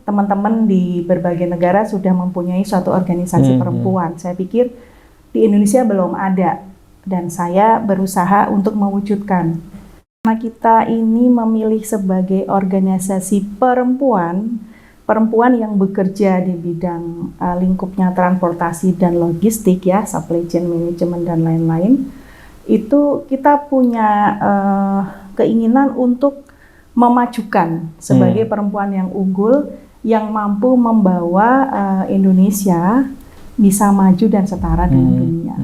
teman-teman di berbagai negara sudah mempunyai suatu organisasi perempuan. Saya pikir di Indonesia belum ada dan saya berusaha untuk mewujudkan. Karena kita ini memilih sebagai organisasi perempuan yang bekerja di bidang lingkupnya transportasi dan logistik ya, supply chain management dan lain-lain. Itu kita punya keinginan untuk memajukan sebagai perempuan yang unggul yang mampu membawa Indonesia bisa maju dan setara dengan dunia.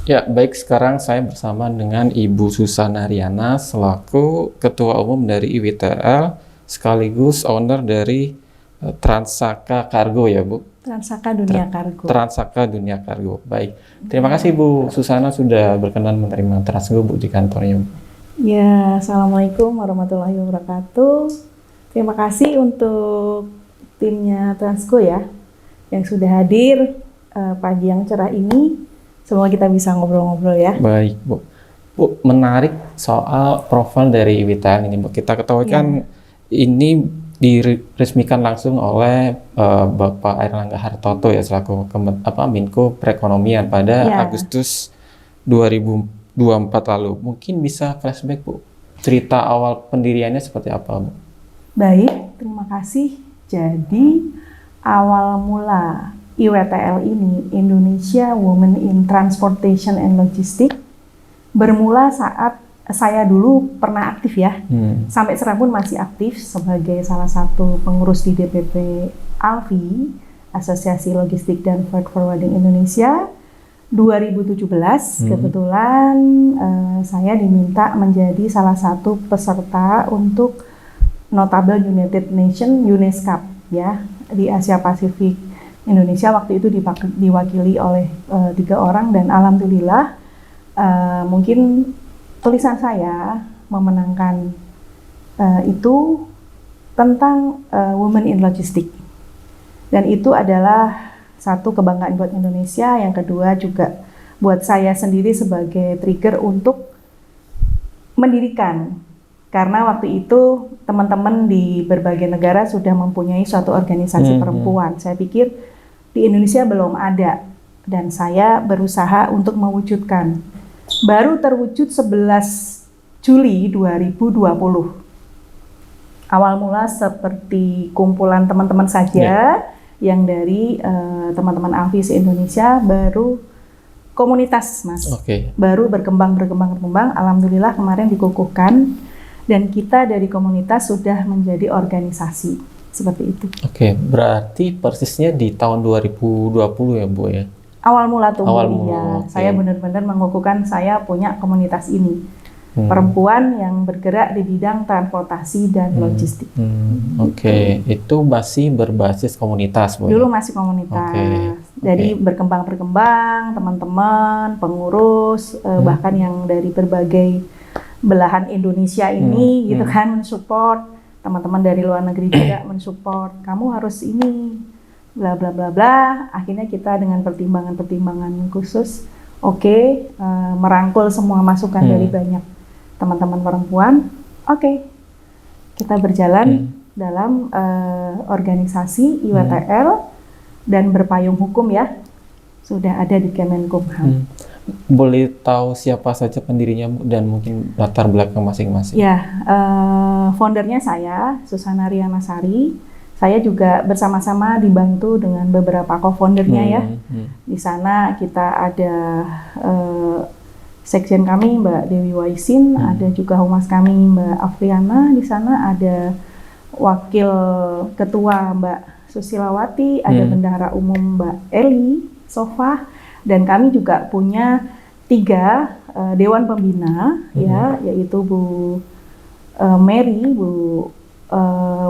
Ya, baik, sekarang saya bersama dengan Ibu Susana Riana selaku Ketua Umum dari IWTL sekaligus owner dari Transaka Cargo ya, Bu? Transaka Dunia Kargo. Transaka Dunia Kargo. Baik. Terima kasih Bu Susana sudah berkenan menerima Transgo Bu di kantornya, Bu. Ya, Assalamualaikum warahmatullahi wabarakatuh. Terima kasih untuk timnya Transgo ya yang sudah hadir pagi yang cerah ini. Semoga kita bisa ngobrol-ngobrol ya. Baik, Bu. Bu, menarik soal profil dari IWTL ini, Bu. Kita ketahui kan ini diresmikan langsung oleh Bapak Airlangga Hartarto ya selaku Menko Perekonomian pada Agustus 2024 lalu. Mungkin bisa flashback, Bu. Cerita awal pendiriannya seperti apa, Bu? Baik, terima kasih. Jadi awal mula IWTL ini, Indonesia Women in Transportation and Logistics, bermula saat saya dulu pernah aktif ya, sampai sekarang pun masih aktif sebagai salah satu pengurus di DPP ALFI, Asosiasi Logistik dan Freight Forwarding Indonesia. 2017 kebetulan saya diminta menjadi salah satu peserta untuk Notable United Nations UNESCAP ya di Asia Pasifik. Indonesia waktu itu diwakili oleh 3 orang dan alhamdulillah mungkin tulisan saya memenangkan itu tentang Women in Logistics, dan itu adalah satu kebanggaan buat Indonesia. Yang kedua juga buat saya sendiri sebagai trigger untuk mendirikan, karena waktu itu teman-teman di berbagai negara sudah mempunyai suatu organisasi perempuan. Saya pikir di Indonesia belum ada dan saya berusaha untuk mewujudkan. Baru terwujud 11 Juli 2020. Awal mula seperti kumpulan teman-teman saja yang dari teman-teman ALFI se-Indonesia, baru komunitas, Mas. Baru berkembang. Alhamdulillah kemarin dikukuhkan dan kita dari komunitas sudah menjadi organisasi. Seperti itu. Berarti persisnya di tahun 2020 ya, Bu ya? Awal mula tumbuhnya. Saya benar-benar mengukuhkan saya punya komunitas ini. Perempuan yang bergerak di bidang transportasi dan logistik. Itu masih berbasis komunitas, Bu? Dulu masih komunitas. Jadi berkembang, teman-teman, pengurus, bahkan yang dari berbagai belahan Indonesia ini gitu kan mensupport. Teman-teman dari luar negeri juga mensupport, kamu harus ini, bla bla bla bla. Akhirnya kita dengan pertimbangan khusus, merangkul semua masukan dari banyak teman-teman perempuan. Kita berjalan dalam organisasi IWTL dan berpayung hukum ya, sudah ada di Kemenkumham. Boleh tahu siapa saja pendirinya dan mungkin latar belakang masing-masing? Ya, foundernya saya, Susana Riana Sari. Saya juga bersama-sama dibantu dengan beberapa co-foundernya ya. Di sana kita ada sekjen kami Mbak Dewi Waisin, ada juga humas kami Mbak Afriana. Di sana ada wakil ketua Mbak Susilawati, ada bendahara umum Mbak Eli Sofa. Dan kami juga punya 3 dewan pembina ya, yaitu Bu Mary, Bu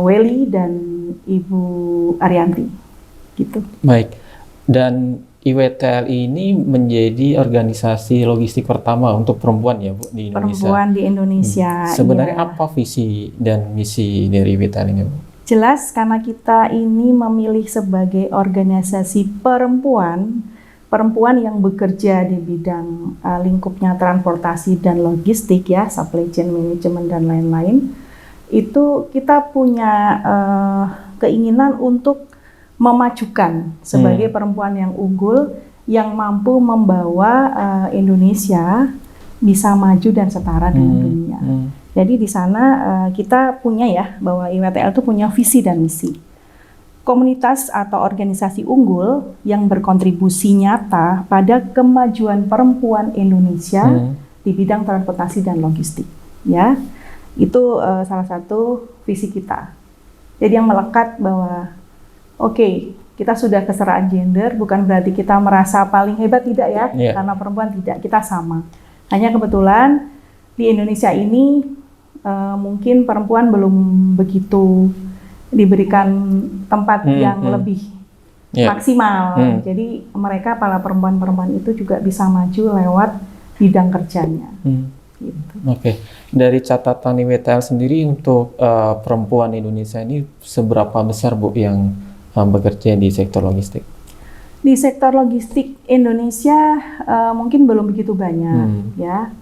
Welly dan Ibu Arianti gitu. Baik. Dan IWTL ini menjadi organisasi logistik pertama untuk perempuan ya Bu di Indonesia. Perempuan di Indonesia. Sebenarnya iya. apa visi dan misi dari IWTL ini Bu? Jelas karena kita ini memilih sebagai organisasi perempuan yang bekerja di bidang lingkupnya transportasi dan logistik ya, supply chain management dan lain-lain. Itu kita punya keinginan untuk memajukan sebagai perempuan yang unggul yang mampu membawa Indonesia bisa maju dan setara dengan dunia. Jadi di sana kita punya ya bahwa IWTL itu punya visi dan misi. Komunitas atau organisasi unggul yang berkontribusi nyata pada kemajuan perempuan Indonesia di bidang transportasi dan logistik. Ya, itu salah satu visi kita. Jadi yang melekat bahwa oke, kita sudah kesetaraan gender, bukan berarti kita merasa paling hebat, tidak ya, karena perempuan tidak, kita sama. Hanya kebetulan di Indonesia ini mungkin perempuan belum begitu diberikan tempat yang lebih maksimal. Jadi mereka, para perempuan-perempuan itu juga bisa maju lewat bidang kerjanya. Gitu. Oke. Dari catatan IWTL sendiri untuk perempuan Indonesia ini seberapa besar Bu yang bekerja di sektor logistik? Di sektor logistik Indonesia mungkin belum begitu banyak ya.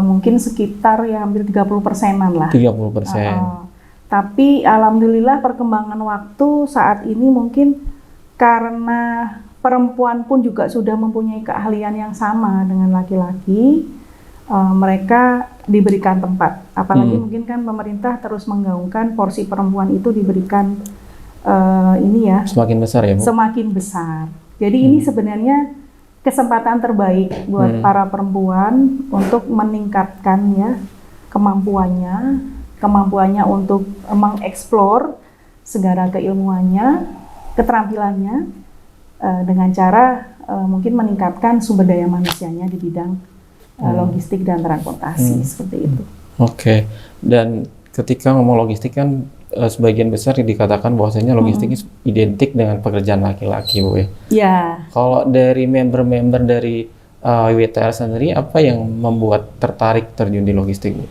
Mungkin sekitar ya hampir 30%-an lah. 30%. Tapi alhamdulillah perkembangan waktu saat ini mungkin karena perempuan pun juga sudah mempunyai keahlian yang sama dengan laki-laki, mereka diberikan tempat. Apalagi mungkin kan pemerintah terus menggaungkan porsi perempuan itu diberikan ini ya. Semakin besar ya Bu? Semakin besar. Jadi ini sebenarnya kesempatan terbaik buat para perempuan untuk meningkatkan ya kemampuannya untuk mengeksplor segala keilmuannya, keterampilannya dengan cara mungkin meningkatkan sumber daya manusianya di bidang logistik dan transportasi seperti itu. Oke. Dan ketika ngomong logistik kan sebagian besar dikatakan bahwasanya logistik identik dengan pekerjaan laki-laki Bu ya. Ya. Kalau dari member-member dari IWTL sendiri, apa yang membuat tertarik terjun di logistik Bu?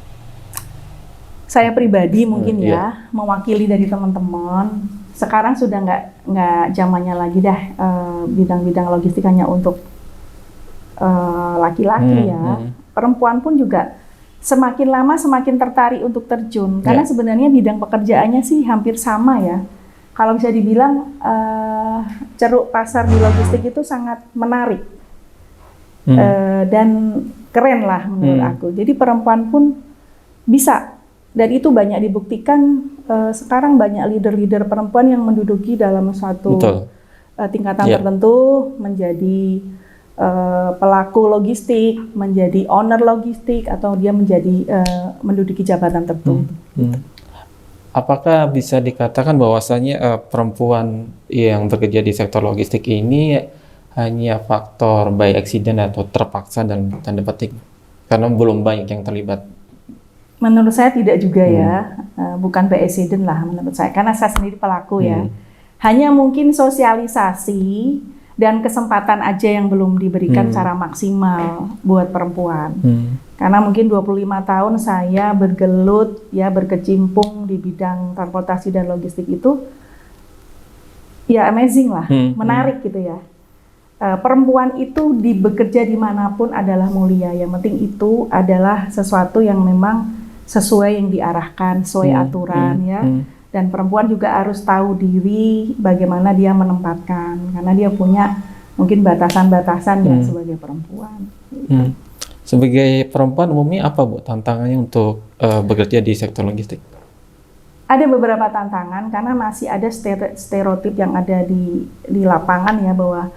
Saya pribadi mungkin mewakili dari teman-teman. Sekarang sudah nggak zamannya lagi dah bidang-bidang logistik hanya untuk laki-laki ya. Perempuan pun juga semakin lama semakin tertarik untuk terjun karena sebenarnya bidang pekerjaannya sih hampir sama ya. Kalau bisa dibilang ceruk pasar di logistik itu sangat menarik dan keren lah menurut aku. Jadi perempuan pun bisa, dan itu banyak dibuktikan. Sekarang banyak leader-leader perempuan yang menduduki dalam suatu tingkatan tertentu menjadi pelaku logistik, menjadi owner logistik, atau dia menjadi menduduki jabatan tertentu. Apakah bisa dikatakan bahwasanya perempuan yang bekerja di sektor logistik ini hanya faktor by accident atau terpaksa dalam tanda petik karena belum banyak yang terlibat? Menurut saya tidak juga ya, bukan by accident lah menurut saya, karena saya sendiri pelaku ya. Hanya mungkin sosialisasi dan kesempatan aja yang belum diberikan secara maksimal buat perempuan. Karena mungkin 25 tahun saya bergelut ya, berkecimpung di bidang transportasi dan logistik itu ya amazing lah, menarik gitu ya. Perempuan itu bekerja dimanapun adalah mulia. Yang penting itu adalah sesuatu yang memang sesuai yang diarahkan, sesuai aturan ya. Dan perempuan juga harus tahu diri bagaimana dia menempatkan, karena dia punya mungkin batasan-batasan ya sebagai perempuan. Sebagai perempuan umumnya apa Bu tantangannya untuk bekerja di sektor logistik? Ada beberapa tantangan karena masih ada stereotip yang ada di lapangan ya, bahwa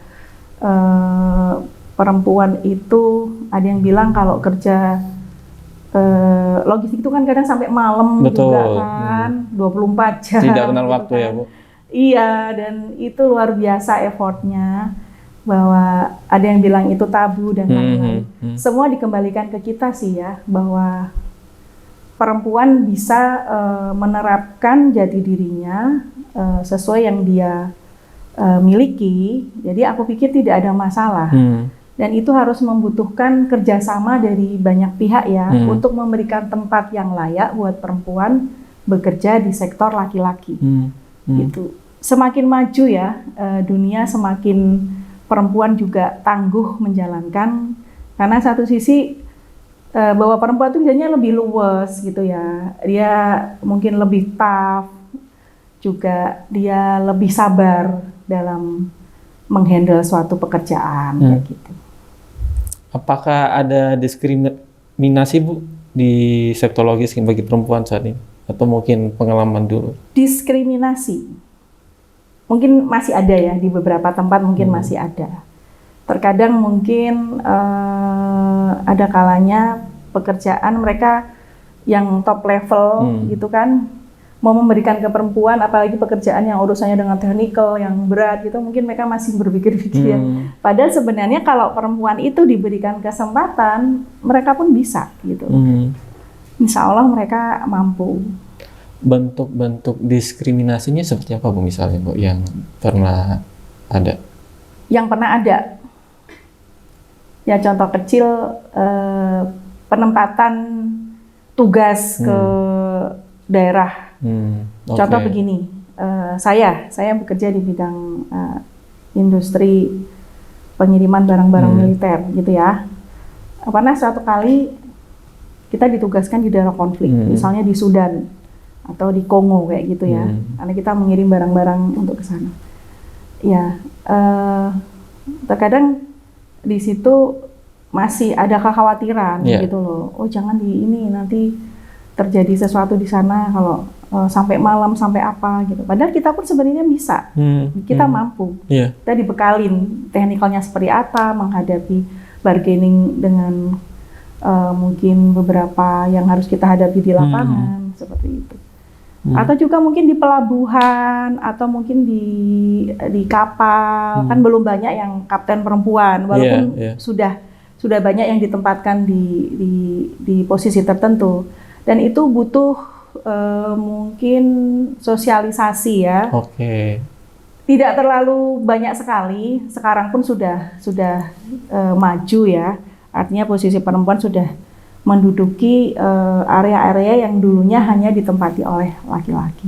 perempuan itu ada yang bilang kalau kerja logistik itu kan kadang sampai malam juga kan, 24 jam. Tidak kenal gitu waktu kan. Ya Bu? Iya, dan itu luar biasa effortnya, bahwa ada yang bilang itu tabu dan lain-lain. Semua dikembalikan ke kita sih ya, bahwa perempuan bisa menerapkan jati dirinya sesuai yang dia miliki. Jadi aku pikir tidak ada masalah. Dan itu harus membutuhkan kerjasama dari banyak pihak ya, untuk memberikan tempat yang layak buat perempuan bekerja di sektor laki-laki. Gitu. Semakin maju ya dunia, semakin perempuan juga tangguh menjalankan. Karena satu sisi bahwa perempuan itu biasanya lebih luwes gitu ya, dia mungkin lebih tough, juga dia lebih sabar dalam menghandle suatu pekerjaan kayak gitu. Apakah ada diskriminasi Bu di sektor logistik bagi perempuan saat ini? Atau mungkin pengalaman dulu? Diskriminasi mungkin masih ada ya, di beberapa tempat mungkin masih ada. Terkadang mungkin ada kalanya pekerjaan mereka yang top level gitu kan, mau memberikan ke perempuan, apalagi pekerjaan yang urusannya dengan technical yang berat gitu, mungkin mereka masih berpikir-pikir. Padahal sebenarnya kalau perempuan itu diberikan kesempatan, mereka pun bisa gitu. Insya Allah mereka mampu. Bentuk-bentuk diskriminasinya seperti apa Bu misalnya Bu yang pernah ada? Yang pernah ada, ya contoh kecil penempatan tugas ke daerah. Contoh begini, saya bekerja di bidang industri pengiriman barang-barang militer gitu ya. Pernah suatu kali kita ditugaskan di daerah konflik, misalnya di Sudan atau di Kongo kayak gitu ya, karena kita mengirim barang-barang untuk ke sana. Ya, terkadang di situ masih ada kekhawatiran gitu loh. Oh jangan di ini nanti terjadi sesuatu di sana kalau sampai malam sampai apa gitu. Padahal kita pun sebenarnya bisa, kita mampu. Kita dibekalin teknikalnya seperti apa, menghadapi bargaining dengan mungkin beberapa yang harus kita hadapi di lapangan seperti itu. Atau juga mungkin di pelabuhan atau mungkin di kapal, kan belum banyak yang kapten perempuan, walaupun sudah banyak yang ditempatkan di posisi tertentu. Dan itu butuh mungkin sosialisasi ya. Tidak terlalu banyak sekali. Sekarang pun sudah maju ya. Artinya posisi perempuan sudah menduduki area-area yang dulunya hanya ditempati oleh laki-laki.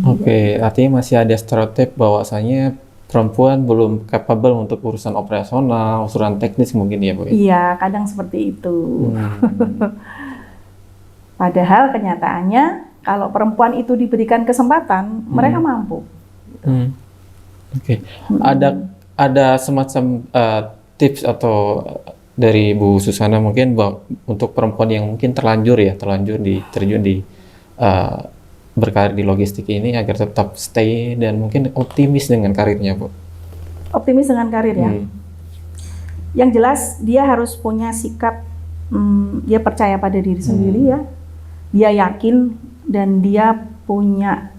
Artinya masih ada stereotip bahwasanya perempuan belum capable untuk urusan operasional, urusan teknis mungkin ya Bu? Iya, kadang seperti itu. Padahal kenyataannya kalau perempuan itu diberikan kesempatan, mereka mampu. Ada semacam tips atau dari Bu Susana mungkin untuk perempuan yang mungkin terlanjur terjun di berkarir di logistik ini agar tetap stay dan mungkin optimis dengan karirnya Bu? Optimis dengan karir ya. Yang jelas dia harus punya sikap, dia percaya pada diri sendiri ya. Dia yakin dan dia punya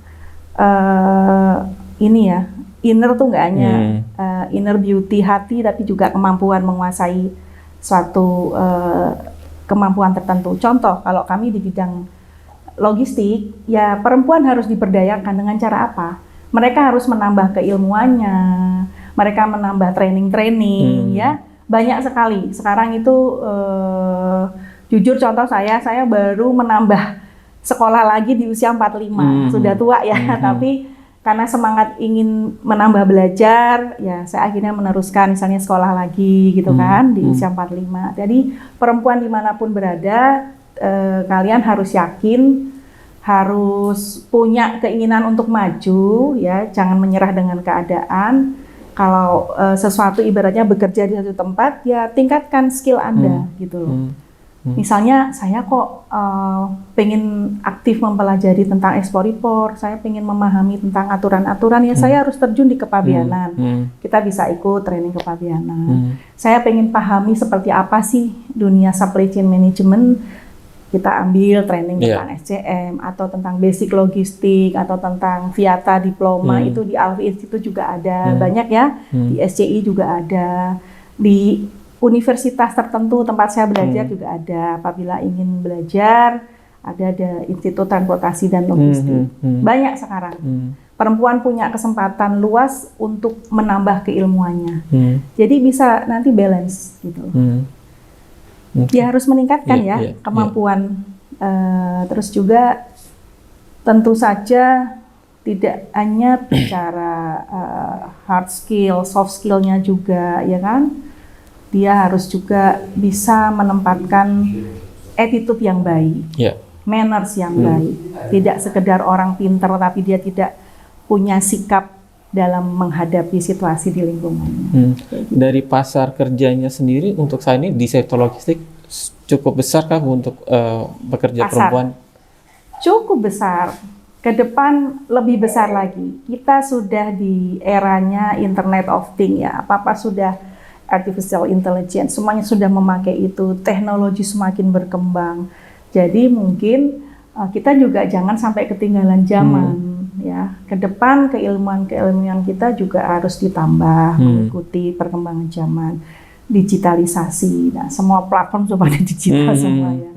inner tuh nggak hanya inner beauty hati, tapi juga kemampuan menguasai suatu kemampuan tertentu. Contoh, kalau kami di bidang logistik, ya perempuan harus diberdayakan dengan cara apa? Mereka harus menambah keilmuannya, mereka menambah training ya. Banyak sekali. Sekarang itu jujur contoh saya baru menambah sekolah lagi di usia 45. Sudah tua ya, tapi karena semangat ingin menambah belajar, ya saya akhirnya meneruskan misalnya sekolah lagi gitu kan di usia 45. Jadi perempuan dimanapun berada, kalian harus yakin, harus punya keinginan untuk maju, ya jangan menyerah dengan keadaan. Kalau sesuatu ibaratnya bekerja di satu tempat, ya tingkatkan skill Anda gitu loh. Misalnya saya kok pengen aktif mempelajari tentang ekspor impor, saya pengen memahami tentang aturan-aturan, ya saya harus terjun di kepabeanan. Kita bisa ikut training kepabeanan. Saya pengen pahami seperti apa sih dunia supply chain management, kita ambil training tentang SCM atau tentang basic logistik atau tentang Viata diploma itu di Alfi Institute juga ada, banyak ya, di SCI juga ada, di universitas tertentu tempat saya belajar juga ada. Apabila ingin belajar ada Institut Transportasi dan Logistik. Banyak sekarang. Perempuan punya kesempatan luas untuk menambah keilmuannya. Jadi bisa nanti balance gitu. Dia harus meningkatkan kemampuan. Terus juga tentu saja tidak hanya bicara hard skill, soft skillnya juga, ya kan? Dia harus juga bisa menempatkan attitude yang baik, manners yang baik. Tidak sekedar orang pintar, tapi dia tidak punya sikap dalam menghadapi situasi di lingkungannya. Dari pasar kerjanya sendiri untuk saat ini di sektor logistik cukup besar kah untuk bekerja perempuan? Cukup besar. Ke depan lebih besar lagi. Kita sudah di eranya Internet of Things ya. Apa-apa sudah artificial intelligence. Semuanya sudah memakai itu. Teknologi semakin berkembang. Jadi mungkin kita juga jangan sampai ketinggalan zaman ya. Ke depan keilmuan kita juga harus ditambah mengikuti perkembangan zaman. Digitalisasi. Nah, semua platform sudah pada digital semua ya.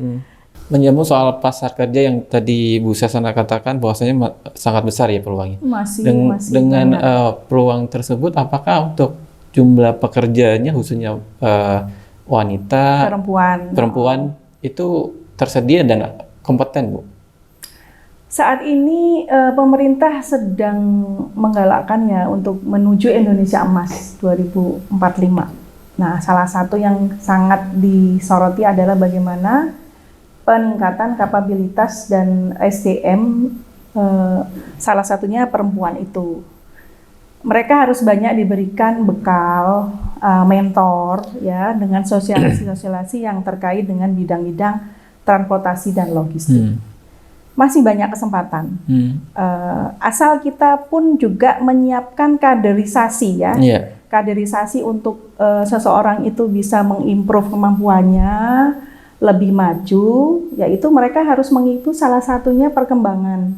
Menyambung soal pasar kerja yang tadi Bu Sasana katakan bahwasanya sangat besar ya peluangnya. Masih dengan peluang tersebut, apakah untuk jumlah pekerjaannya khususnya wanita, perempuan itu tersedia dan kompeten, Bu? Saat ini pemerintah sedang menggalakkan ya untuk menuju Indonesia Emas 2045. Nah, salah satu yang sangat disoroti adalah bagaimana peningkatan kapabilitas dan SDM, salah satunya perempuan itu. Mereka harus banyak diberikan bekal, mentor, ya, dengan sosialisasi yang terkait dengan bidang-bidang transportasi dan logistik. Masih banyak kesempatan. Asal kita pun juga menyiapkan kaderisasi, ya. Kaderisasi untuk seseorang itu bisa mengimprove kemampuannya, lebih maju, yaitu mereka harus mengikuti salah satunya perkembangan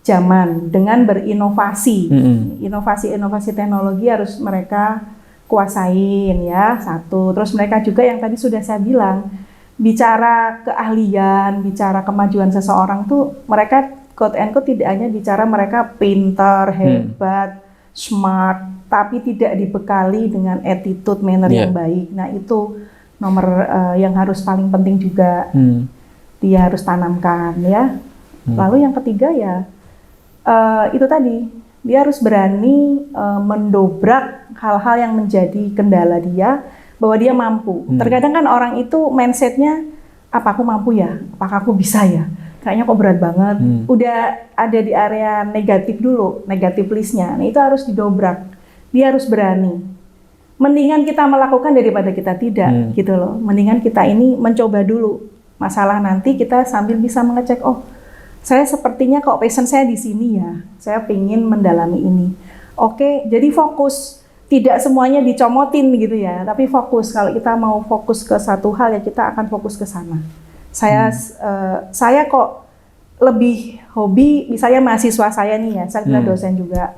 zaman dengan berinovasi. Inovasi teknologi harus mereka kuasain ya, satu. Terus mereka juga yang tadi sudah saya bilang, bicara keahlian, bicara kemajuan seseorang tuh mereka quote and quote tidak hanya bicara mereka pintar, hebat, smart, tapi tidak dibekali dengan attitude, manner yang baik. Nah, itu nomor yang harus paling penting juga dia harus tanamkan ya. Lalu yang ketiga ya itu tadi, dia harus berani mendobrak hal-hal yang menjadi kendala dia, bahwa dia mampu. Terkadang kan orang itu mindsetnya, apa aku mampu ya, apakah aku bisa ya, kayaknya kok berat banget. Udah ada di area negatif dulu, negatif listnya. Nah, itu harus didobrak, dia harus berani. Mendingan kita melakukan daripada kita tidak, gitu loh. Mendingan kita ini mencoba dulu. Masalah nanti kita sambil bisa mengecek, oh, saya sepertinya kok passion saya di sini ya. Saya pengen mendalami ini. Oke, jadi fokus. Tidak semuanya dicomotin gitu ya, tapi fokus. Kalau kita mau fokus ke satu hal ya kita akan fokus ke sana. Saya kok lebih hobi, misalnya mahasiswa saya nih ya, saya dosen juga.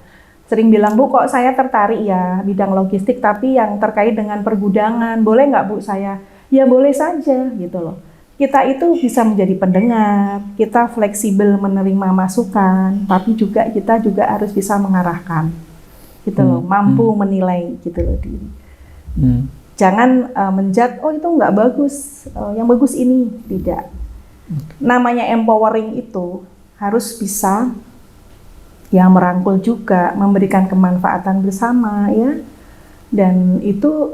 Sering bilang, Bu, kok saya tertarik ya bidang logistik, tapi yang terkait dengan pergudangan, boleh nggak Bu saya? Ya boleh saja gitu loh. Kita itu bisa menjadi pendengar, kita fleksibel menerima masukan, tapi juga kita juga harus bisa mengarahkan, gitu loh, mampu menilai gitu loh diri. Jangan menjudge, oh itu nggak bagus, yang bagus ini, tidak. Namanya empowering itu harus bisa ya merangkul juga, memberikan kemanfaatan bersama ya, dan itu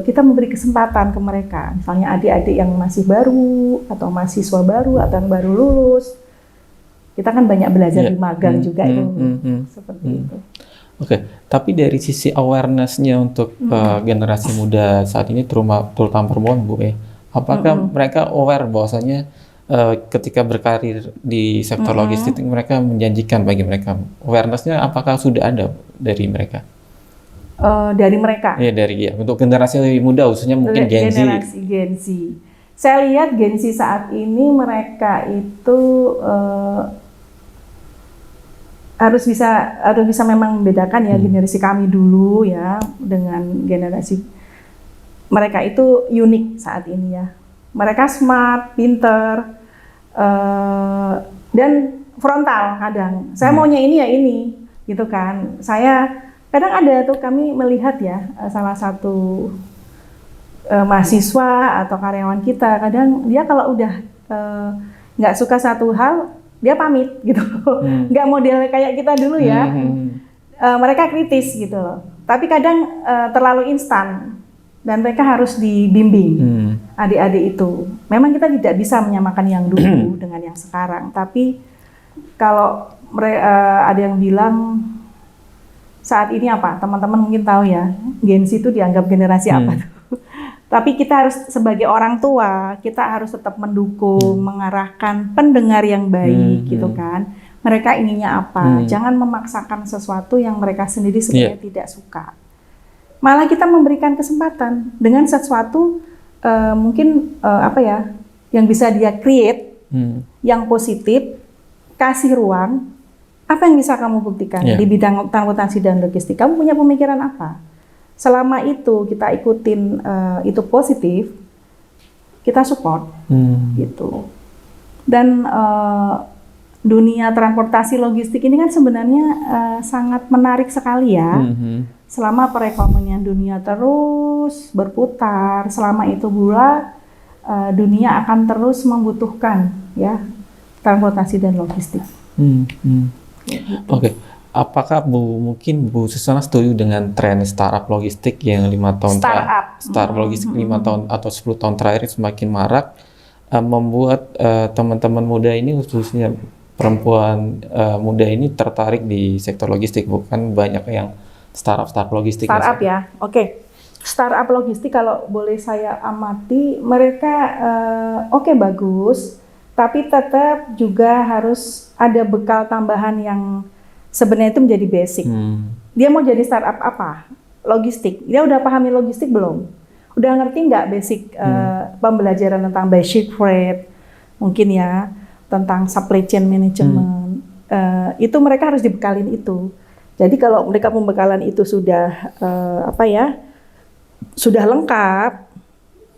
kita memberi kesempatan ke mereka, misalnya adik-adik yang masih baru atau mahasiswa baru atau yang baru lulus, kita kan banyak belajar di magang juga itu, seperti itu. Oke, tapi dari sisi awareness-nya untuk generasi muda saat ini, terutama perempuan, Bu, apakah mereka aware bahwasanya ketika berkarir di sektor logistik mereka menjanjikan bagi mereka? Awareness-nya apakah sudah ada dari mereka? Dari mereka? Iya, untuk generasi lebih muda, khususnya mungkin Gen Z. Generasi Gen Z. Saya lihat Gen Z saat ini mereka itu harus bisa memang membedakan ya, generasi kami dulu ya dengan generasi mereka itu unik saat ini ya. Mereka smart, pinter, Dan frontal kadang. Saya maunya ini ya ini, gitu kan. Saya kadang ada tuh kami melihat ya salah satu mahasiswa atau karyawan kita, kadang dia kalau udah nggak suka satu hal, dia pamit gitu. Nggak model kayak kita dulu ya. Mereka kritis gitu loh. Tapi kadang terlalu instan dan mereka harus dibimbing. Adik-adik itu. Memang kita tidak bisa menyamakan yang dulu dengan yang sekarang. Tapi kalau ada yang bilang saat ini apa? Teman-teman mungkin tahu ya, Gen Z itu dianggap generasi apa tuh. Tapi kita harus sebagai orang tua, kita harus tetap mendukung, mengarahkan pendengar yang baik gitu kan. Mereka inginnya apa? Jangan memaksakan sesuatu yang mereka sendiri sebenarnya tidak suka. Malah kita memberikan kesempatan dengan sesuatu mungkin apa ya, yang bisa dia create, yang positif, kasih ruang. Apa yang bisa kamu buktikan di bidang transportasi dan logistik? Kamu punya pemikiran apa? Selama itu kita ikutin itu positif, kita support gitu. Dan dunia transportasi logistik ini kan sebenarnya sangat menarik sekali ya. Selama perekonomian dunia terus berputar, selama itu pula dunia akan terus membutuhkan ya transportasi dan logistik. Oke. Apakah mungkin Bu Susana setuju dengan tren startup logistik yang 5 tahun startup logistik 5 tahun atau 10 tahun terakhir semakin marak, membuat teman-teman muda ini, khususnya perempuan muda ini tertarik di sektor logistik, bukan banyak yang startup logistik. Startup ya, oke. Startup logistik kalau boleh saya amati, mereka oke, bagus, tapi tetap juga harus ada bekal tambahan yang sebenarnya itu menjadi basic. Dia mau jadi startup apa? Logistik. Dia udah pahami logistik belum? Udah ngerti nggak basic pembelajaran tentang basic freight? Mungkin ya, tentang supply chain management. Itu mereka harus dibekalin itu. Jadi kalau mereka pembekalan itu sudah sudah lengkap.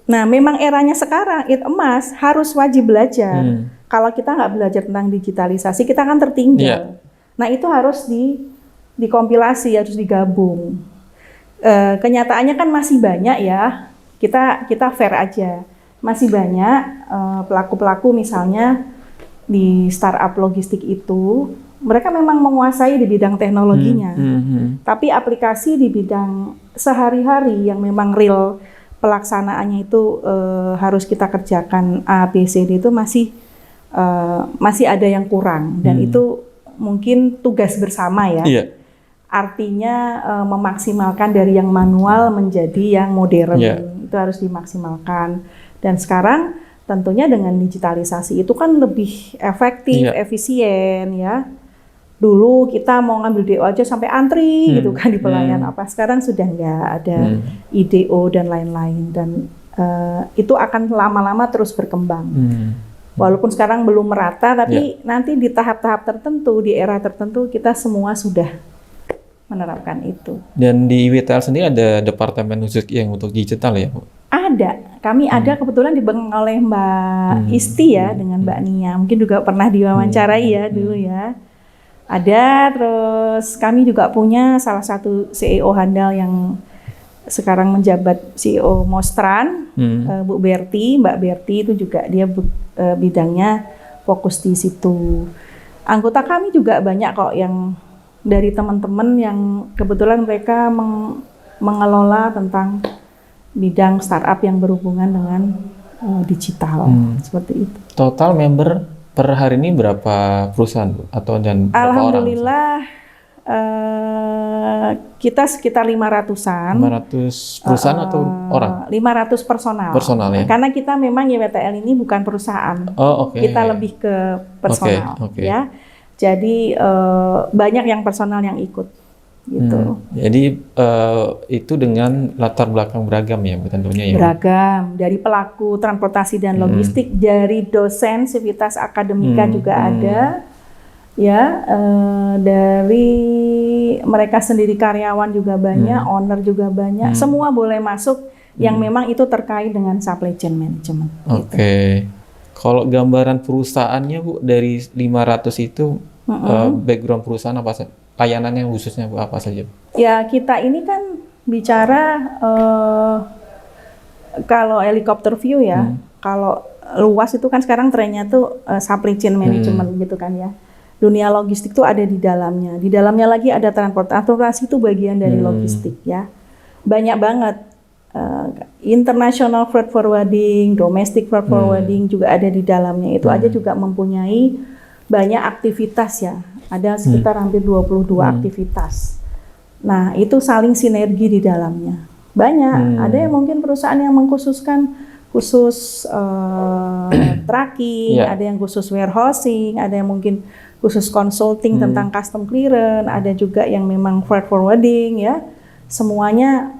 Nah, memang eranya sekarang emas, harus wajib belajar. Kalau kita nggak belajar tentang digitalisasi, kita akan tertinggal. Nah, itu harus dikompilasi, harus digabung. Kenyataannya kan masih banyak ya. Kita fair aja. Masih banyak pelaku-pelaku misalnya di startup logistik itu, mereka memang menguasai di bidang teknologinya. Tapi aplikasi di bidang sehari-hari yang memang real pelaksanaannya itu harus kita kerjakan A, B, C, D itu masih ada yang kurang. Dan itu mungkin tugas bersama ya. Artinya memaksimalkan dari yang manual menjadi yang modern. Itu harus dimaksimalkan. Dan sekarang tentunya dengan digitalisasi itu kan lebih efektif, efisien ya. Dulu kita mau ngambil DO aja sampai antri gitu kan di pelayan apa. Sekarang sudah nggak ada IDO dan lain-lain. Dan itu akan lama-lama terus berkembang. Walaupun sekarang belum merata, tapi nanti di tahap-tahap tertentu, di era tertentu kita semua sudah menerapkan itu. Dan di IWTL sendiri ada departemen khusus yang untuk digital ya, Bu? Ada. Kami ada kebetulan dipegang oleh Mbak Isti ya dengan Mbak Nia. Mungkin juga pernah diwawancarai ya dulu ya. Ada, terus kami juga punya salah satu CEO handal yang sekarang menjabat CEO Mostran, Bu Berti, Mbak Berti itu juga dia bidangnya fokus di situ. Anggota kami juga banyak kok yang dari teman-teman yang kebetulan mereka mengelola tentang bidang startup yang berhubungan dengan digital, seperti itu. Total member per hari ini berapa perusahaan, Bu? Atau dan berapa Alhamdulillah kita sekitar 500-an. 500 perusahaan atau orang? 500 personal. Personal ya. Karena kita memang YWTL ini bukan perusahaan. Kita lebih ke personal ya. Jadi banyak yang personal yang ikut gitu. Jadi itu dengan latar belakang beragam ya, tentunya ya. Beragam, dari pelaku transportasi dan logistik, dari dosen sivitas akademika juga ada, ya, dari mereka sendiri karyawan juga banyak, owner juga banyak, semua boleh masuk yang memang itu terkait dengan supply chain management. Oke. Kalau gambaran perusahaannya Bu dari 500 itu background perusahaan apa saja? Layanannya khususnya Bu apa saja? Ya, kita ini kan bicara kalau helikopter view ya, kalau luas itu kan sekarang trennya tuh supply chain management gitu kan ya. Dunia logistik tuh ada di dalamnya. Di dalamnya lagi ada transportasi itu bagian dari logistik ya. Banyak banget. International freight forwarding, domestic freight forwarding juga ada di dalamnya. Itu aja juga mempunyai banyak aktivitas ya. Ada sekitar hampir 22 aktivitas. Nah, itu saling sinergi di dalamnya. Banyak. Ada yang mungkin perusahaan yang mengkhususkan khusus tracking, ada yang khusus warehousing, ada yang mungkin khusus consulting tentang custom clearance, ada juga yang memang freight forwarding ya. Semuanya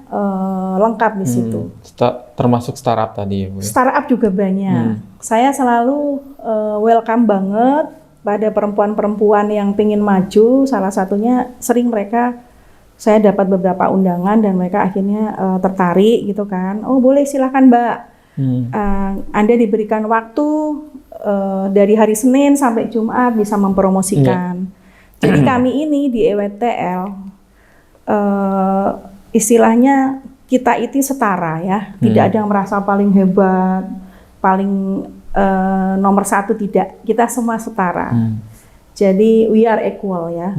lengkap di situ. Termasuk startup tadi ya Bu? Startup juga banyak. Saya selalu welcome banget pada perempuan-perempuan yang ingin maju. Salah satunya sering saya dapat beberapa undangan dan mereka akhirnya tertarik gitu kan. Oh boleh silahkan Mbak. Anda diberikan waktu dari hari Senin sampai Jumat bisa mempromosikan. Jadi kami ini di EWTL istilahnya kita itu setara ya. Tidak ada yang merasa paling hebat, paling nomor satu, tidak. Kita semua setara. Jadi we are equal ya.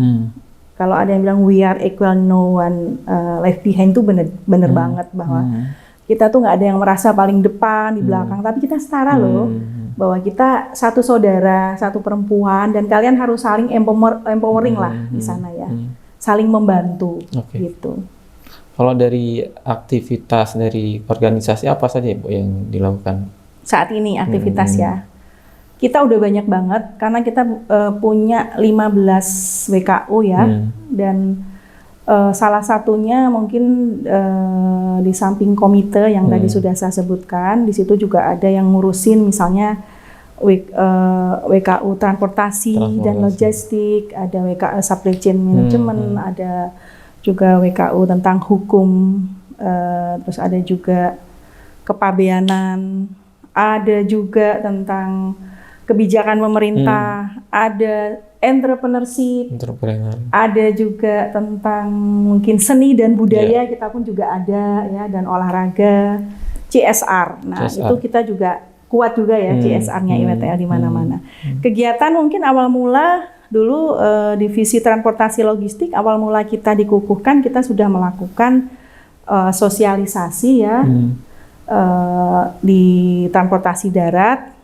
Kalau ada yang bilang we are equal, no one left behind, itu bener banget bahwa kita tuh nggak ada yang merasa paling depan di belakang, tapi kita setara loh, bahwa kita satu saudara, satu perempuan, dan kalian harus saling empowering lah di sana ya, saling membantu gitu. Kalau dari aktivitas dari organisasi apa saja Bu yang dilakukan? Saat ini aktivitas ya. Kita udah banyak banget karena kita punya 15 WKU ya, dan salah satunya mungkin di samping komite yang tadi sudah saya sebutkan, di situ juga ada yang ngurusin misalnya WKU transportasi dan logistik, ada WKU supply chain management, ada juga WKU tentang hukum, terus ada juga kepabeanan, ada juga tentang kebijakan pemerintah, ada entrepreneurship, ada juga tentang mungkin seni dan budaya, kita pun juga ada ya, dan olahraga, CSR. Nah, itu kita juga kuat juga ya CSR-nya EWTL di mana-mana. Kegiatan mungkin awal mula dulu divisi transportasi logistik, awal mula kita dikukuhkan, kita sudah melakukan sosialisasi ya di transportasi darat.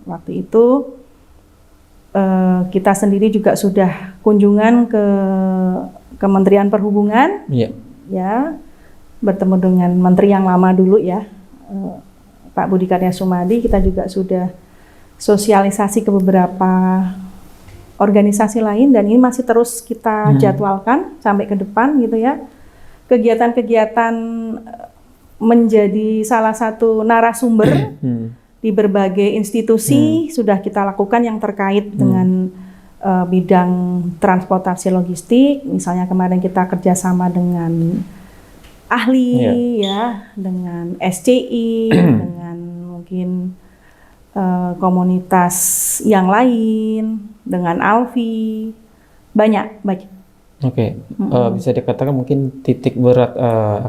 Waktu itu kita sendiri juga sudah kunjungan ke Kementerian Perhubungan, ya, bertemu dengan Menteri yang lama dulu ya, Pak Budi Karya Sumadi. Kita juga sudah sosialisasi ke beberapa organisasi lain, dan ini masih terus kita jadwalkan sampai ke depan gitu ya. Kegiatan-kegiatan menjadi salah satu narasumber di berbagai institusi sudah kita lakukan yang terkait dengan bidang transportasi logistik. Misalnya kemarin kita kerjasama dengan ahli ya, dengan SCI, dengan mungkin komunitas yang lain, dengan Alfi, banyak. Bisa dikatakan mungkin titik berat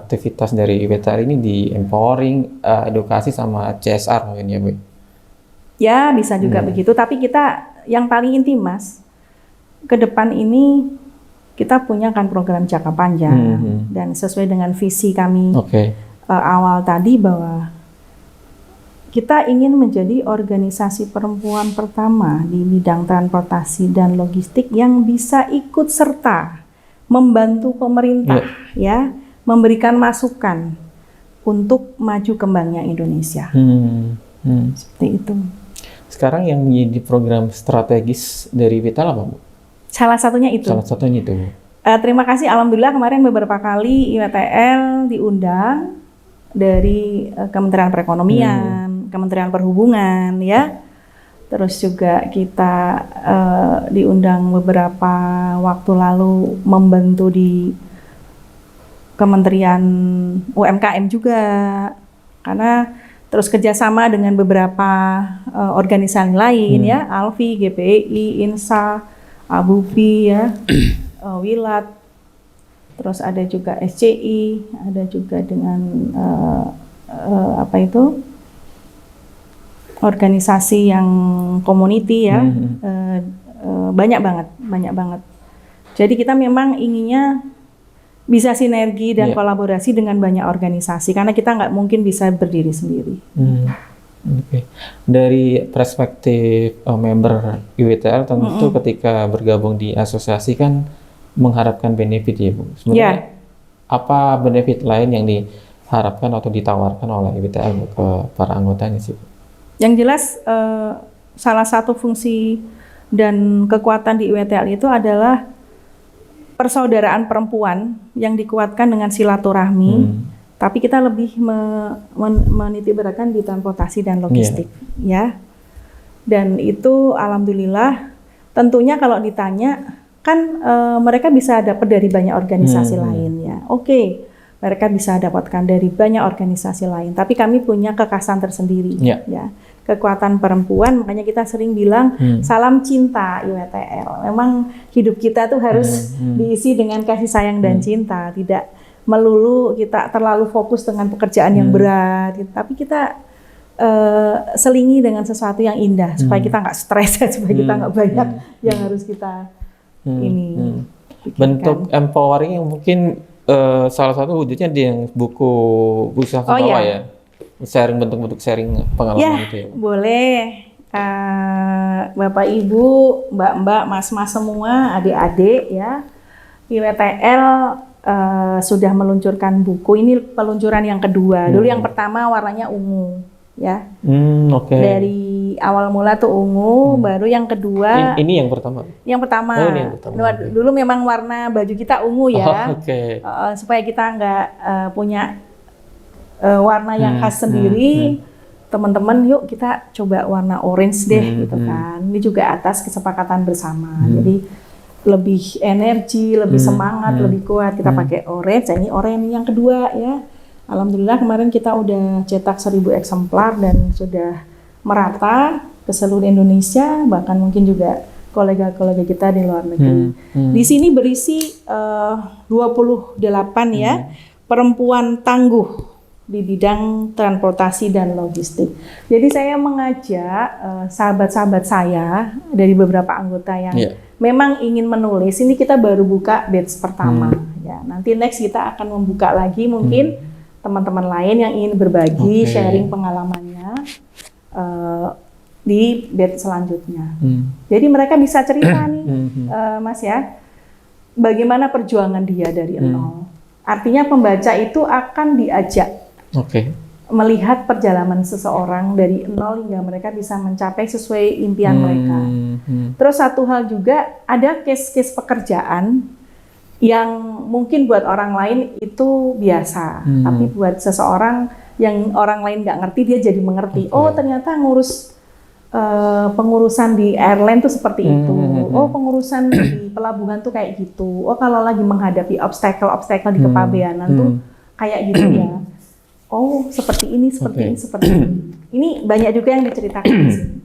aktivitas dari EWTL ini di empowering, edukasi sama CSR mungkin ya Bu? Ya bisa juga begitu, tapi kita yang paling inti Mas, ke depan ini kita punya kan program jangka panjang, dan sesuai dengan visi kami awal tadi bahwa kita ingin menjadi organisasi perempuan pertama di bidang transportasi dan logistik yang bisa ikut serta membantu pemerintah ya, memberikan masukan untuk maju kembangnya Indonesia. Seperti itu. Sekarang yang menjadi program strategis dari EWTL apa Bu? Salah satunya itu. Terima kasih, alhamdulillah kemarin beberapa kali EWTL diundang dari Kementerian Perekonomian, Kementerian Perhubungan ya. Terus juga kita diundang beberapa waktu lalu membantu di Kementerian UMKM juga. Karena terus kerjasama dengan beberapa organisasi lain ya, ALFI, GPI, INSA, ABUFI ya, Wilat, terus ada juga SCI, ada juga dengan organisasi yang community ya, banyak banget. Jadi kita memang inginnya bisa sinergi dan kolaborasi dengan banyak organisasi karena kita nggak mungkin bisa berdiri sendiri. Oke. Dari perspektif member IWTL tentu ketika bergabung di asosiasi kan mengharapkan benefit ya Bu. Sebenarnya apa benefit lain yang diharapkan atau ditawarkan oleh IWTL ke para anggotanya sih Bu? Yang jelas salah satu fungsi dan kekuatan di IWTL itu adalah persaudaraan perempuan yang dikuatkan dengan silaturahmi, tapi kita lebih menitikberatkan di transportasi dan logistik, ya. Dan itu alhamdulillah, tentunya kalau ditanya kan mereka bisa dapat dari banyak organisasi lain, ya. Oke, mereka bisa dapatkan dari banyak organisasi lain, tapi kami punya kekhasan tersendiri, ya. Kekuatan perempuan, makanya kita sering bilang salam cinta IWTL. Memang hidup kita tuh harus diisi dengan kasih sayang dan cinta, tidak melulu kita terlalu fokus dengan pekerjaan yang berat, tapi kita selingi dengan sesuatu yang indah supaya kita nggak stres, supaya kita nggak banyak yang harus kita ini. Bentuk empowering yang mungkin salah satu wujudnya di yang buku Sukmawati ya. Sharing, bentuk-bentuk sharing pengalaman itu ya? Boleh. Bapak Ibu, Mbak-mbak, Mas-mas semua, adik-adik ya, IWTL sudah meluncurkan buku. Ini peluncuran yang kedua. Dulu yang pertama warnanya ungu ya. Dari awal mula tuh ungu, baru yang kedua. Ini yang pertama? Yang pertama. Oh, ini yang pertama. Dulu memang warna baju kita ungu ya. Supaya kita nggak punya warna yang khas sendiri, teman-teman yuk kita coba warna orange deh gitu kan. Ini juga atas kesepakatan bersama. Jadi lebih energi, lebih semangat, lebih kuat kita pakai orange. Ini orange yang kedua ya. Alhamdulillah kemarin kita udah cetak 1000 eksemplar dan sudah merata ke seluruh Indonesia, bahkan mungkin juga kolega-kolega kita di luar negeri. Di sini berisi 28 ya perempuan tangguh di bidang transportasi dan logistik. Jadi saya mengajak sahabat-sahabat saya dari beberapa anggota yang memang ingin menulis. Ini kita baru buka batch pertama. Ya, nanti next kita akan membuka lagi mungkin teman-teman lain yang ingin berbagi sharing pengalamannya di batch selanjutnya. Jadi mereka bisa cerita nih, Mas ya, bagaimana perjuangan dia dari nol. Artinya pembaca itu akan diajak melihat perjalanan seseorang dari nol hingga mereka bisa mencapai sesuai impian mereka. Terus satu hal juga, ada case-case pekerjaan yang mungkin buat orang lain itu biasa, tapi buat seseorang yang orang lain nggak ngerti, dia jadi mengerti. Oh ternyata ngurus pengurusan di airline tuh seperti itu. Oh pengurusan di pelabuhan tuh kayak gitu. Oh kalau lagi menghadapi obstacle di kepabeanan tuh kayak gitu ya. Oh seperti ini, seperti ini. Ini banyak juga yang diceritakan di sini.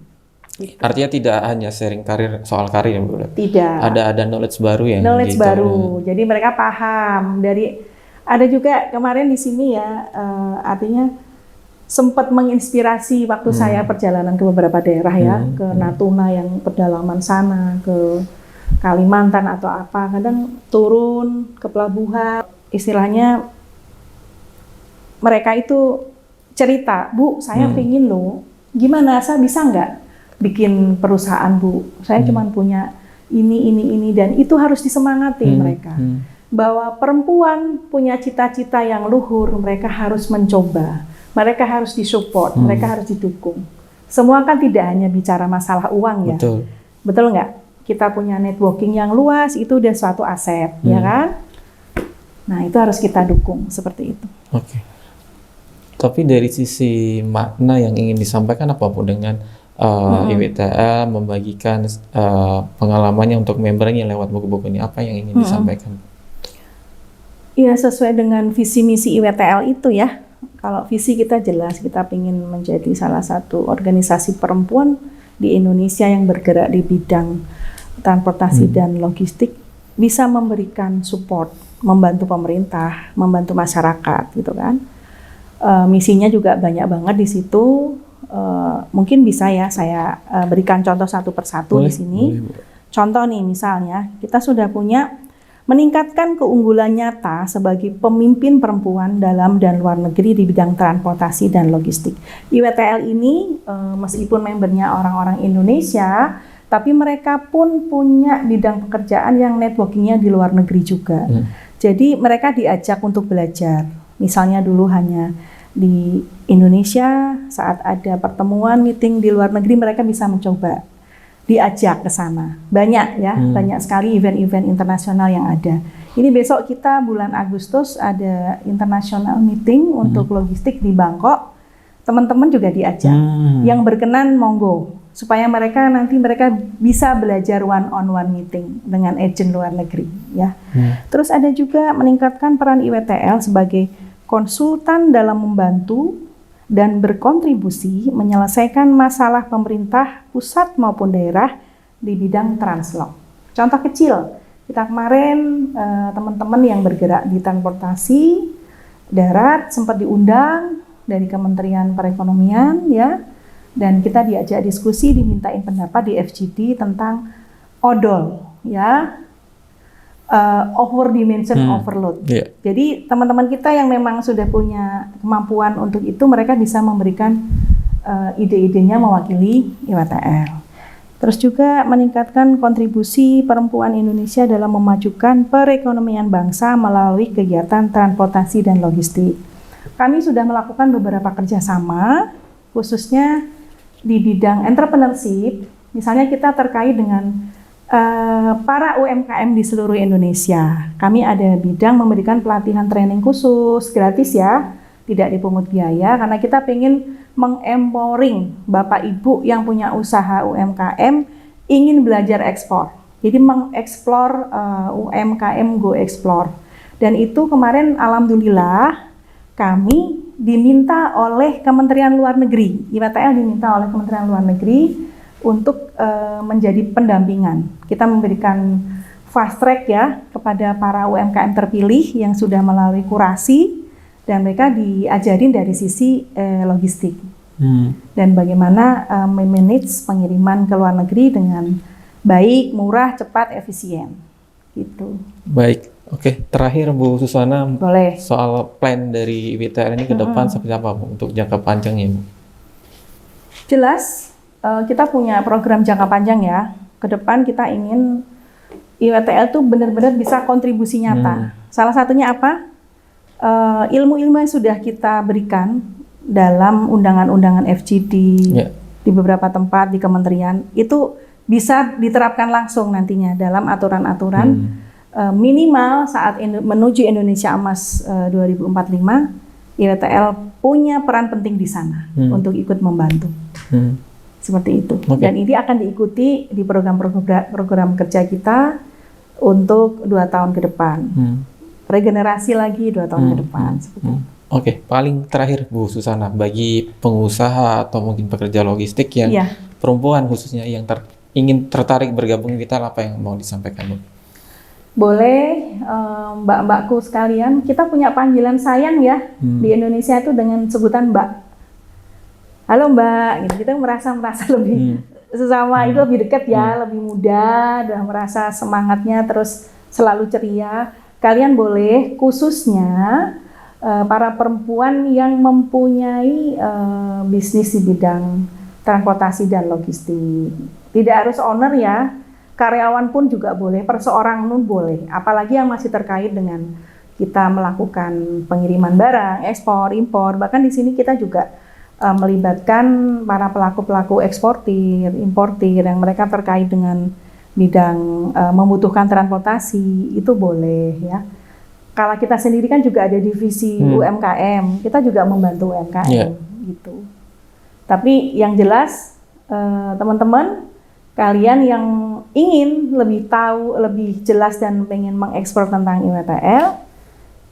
Gitu. Artinya tidak hanya sharing soal karir ya Bu? Tidak. Ada knowledge baru ya? Knowledge baru. Jadi mereka paham. Ada juga kemarin di sini ya, artinya sempat menginspirasi waktu saya perjalanan ke beberapa daerah ya, ke Natuna yang pedalaman sana, ke Kalimantan atau apa. Kadang turun ke pelabuhan, istilahnya mereka itu cerita, Bu, saya pingin loh, gimana, saya bisa nggak bikin perusahaan Bu? Saya cuma punya ini, dan itu harus disemangati mereka. Bahwa perempuan punya cita-cita yang luhur, mereka harus mencoba, mereka harus disupport, mereka harus didukung. Semua kan tidak hanya bicara masalah uang ya. Betul nggak? Kita punya networking yang luas, itu udah suatu aset, ya kan? Nah itu harus kita dukung, seperti itu. Tapi dari sisi makna yang ingin disampaikan apa Bu dengan IWTL membagikan pengalamannya untuk membernya lewat buku-buku ini, apa yang ingin disampaikan? Iya sesuai dengan visi misi IWTL itu ya, kalau visi kita jelas, kita ingin menjadi salah satu organisasi perempuan di Indonesia yang bergerak di bidang transportasi dan logistik, bisa memberikan support, membantu pemerintah, membantu masyarakat, gitu kan. Misinya juga banyak banget di situ. Mungkin bisa ya saya berikan contoh satu persatu di sini. Contoh nih, misalnya kita sudah punya meningkatkan keunggulan nyata sebagai pemimpin perempuan dalam dan luar negeri di bidang transportasi dan logistik. IWTL ini meskipun membernya orang-orang Indonesia, tapi mereka pun punya bidang pekerjaan yang networkingnya di luar negeri juga. Jadi mereka diajak untuk belajar. Misalnya dulu hanya di Indonesia, saat ada pertemuan meeting di luar negeri mereka bisa mencoba diajak ke sana. Banyak ya, banyak sekali event-event internasional yang ada. Ini besok kita bulan Agustus ada international meeting untuk logistik di Bangkok. Teman-teman juga diajak. Yang berkenan monggo, supaya mereka bisa belajar one-on-one meeting dengan agent luar negeri ya. Terus ada juga meningkatkan peran IWTL sebagai konsultan dalam membantu dan berkontribusi menyelesaikan masalah pemerintah pusat maupun daerah di bidang translog. Contoh kecil, kita kemarin teman-teman yang bergerak di transportasi darat sempat diundang dari Kementerian Perekonomian ya, dan kita diajak diskusi, dimintain pendapat di FGD tentang odol ya, over dimension overload. Jadi teman-teman kita yang memang sudah punya kemampuan untuk itu, mereka bisa memberikan ide-idenya mewakili IWTL. Terus juga meningkatkan kontribusi perempuan Indonesia dalam memajukan perekonomian bangsa melalui kegiatan transportasi dan logistik. Kami sudah melakukan beberapa kerjasama, khususnya di bidang entrepreneurship. Misalnya kita terkait dengan para UMKM di seluruh Indonesia. Kami ada bidang memberikan pelatihan training khusus gratis ya, tidak dipungut biaya, karena kita pengen mengempowering Bapak Ibu yang punya usaha UMKM ingin belajar ekspor. Jadi mengeksplor UMKM Go Explore. Dan itu kemarin alhamdulillah kami diminta oleh Kementerian Luar Negeri, IWTL diminta oleh Kementerian Luar Negeri untuk menjadi pendampingan. Kita memberikan fast track ya kepada para UMKM terpilih yang sudah melalui kurasi, dan mereka diajarin dari sisi logistik dan bagaimana memanage pengiriman ke luar negeri dengan baik, murah, cepat, efisien. Gitu. Baik, oke. Terakhir Bu Susana, boleh. Soal plan dari IWTL ini ke depan seperti apa Bu untuk jangka panjangnya Bu? Jelas. Kita punya program jangka panjang ya. Ke depan kita ingin IWTL itu benar-benar bisa kontribusi nyata. Salah satunya apa? Ilmu-ilmu yang sudah kita berikan dalam undangan-undangan FGD di beberapa tempat di kementerian itu bisa diterapkan langsung nantinya dalam aturan-aturan minimal saat menuju Indonesia Emas 2045. IWTL punya peran penting di sana untuk ikut membantu. Seperti itu. Dan ini akan diikuti di program kerja kita untuk 2 tahun ke depan. Regenerasi lagi 2 tahun ke depan. Oke, paling terakhir Bu Susana, bagi pengusaha atau mungkin pekerja logistik yang perempuan khususnya yang ingin tertarik bergabung di IWTL, apa yang mau disampaikan Bu? Boleh, mbak-mbakku sekalian, kita punya panggilan sayang ya di Indonesia itu dengan sebutan Mbak. Halo Mbak, gitu. Kita merasa lebih sesama itu lebih dekat ya, lebih muda, dan merasa semangatnya terus selalu ceria. Kalian boleh khususnya para perempuan yang mempunyai bisnis di bidang transportasi dan logistik. Tidak harus owner ya, karyawan pun juga boleh, perseorang pun boleh. Apalagi yang masih terkait dengan kita melakukan pengiriman barang, ekspor, impor. Bahkan di sini kita juga melibatkan para pelaku-pelaku eksportir, importir yang mereka terkait dengan bidang membutuhkan transportasi, itu boleh ya. Kalau kita sendiri kan juga ada divisi UMKM, kita juga membantu UMKM gitu. Tapi yang jelas teman-teman, kalian yang ingin lebih tahu, lebih jelas dan pengen mengekspor tentang IWTL,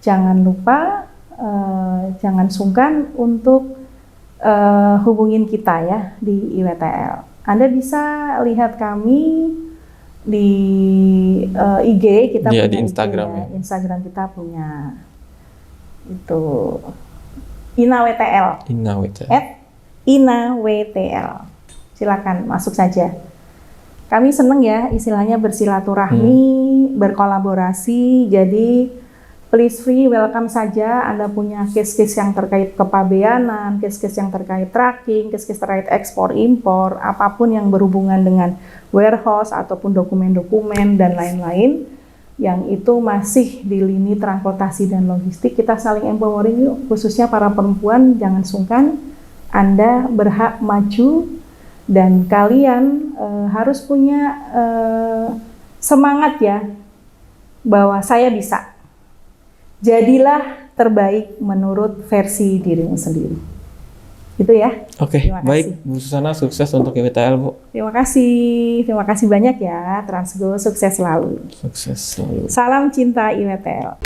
jangan lupa jangan sungkan untuk hubungin kita ya di IWTL. Anda bisa lihat kami di IG, kita Iya, punya di Instagram IG, ya. Instagram kita punya itu InaWTL, Inawet. @InaWTL. Silakan masuk saja. Kami seneng ya istilahnya bersilaturahmi, berkolaborasi. Jadi please free welcome saja. Anda punya case-case yang terkait kepabeanan, case-case yang terkait tracking, case-case terkait ekspor impor, apapun yang berhubungan dengan warehouse ataupun dokumen-dokumen dan lain-lain yang itu masih di lini transportasi dan logistik, kita saling empowering yuk, khususnya para perempuan. Jangan sungkan, Anda berhak maju dan kalian harus punya semangat ya bahwa saya bisa. Jadilah terbaik menurut versi dirimu sendiri. Itu ya. Oke, Terima baik kasih. Bu Susana, sukses untuk IWTL Bu. Terima kasih banyak ya. Transgo sukses selalu. Sukses selalu. Salam cinta IWTL.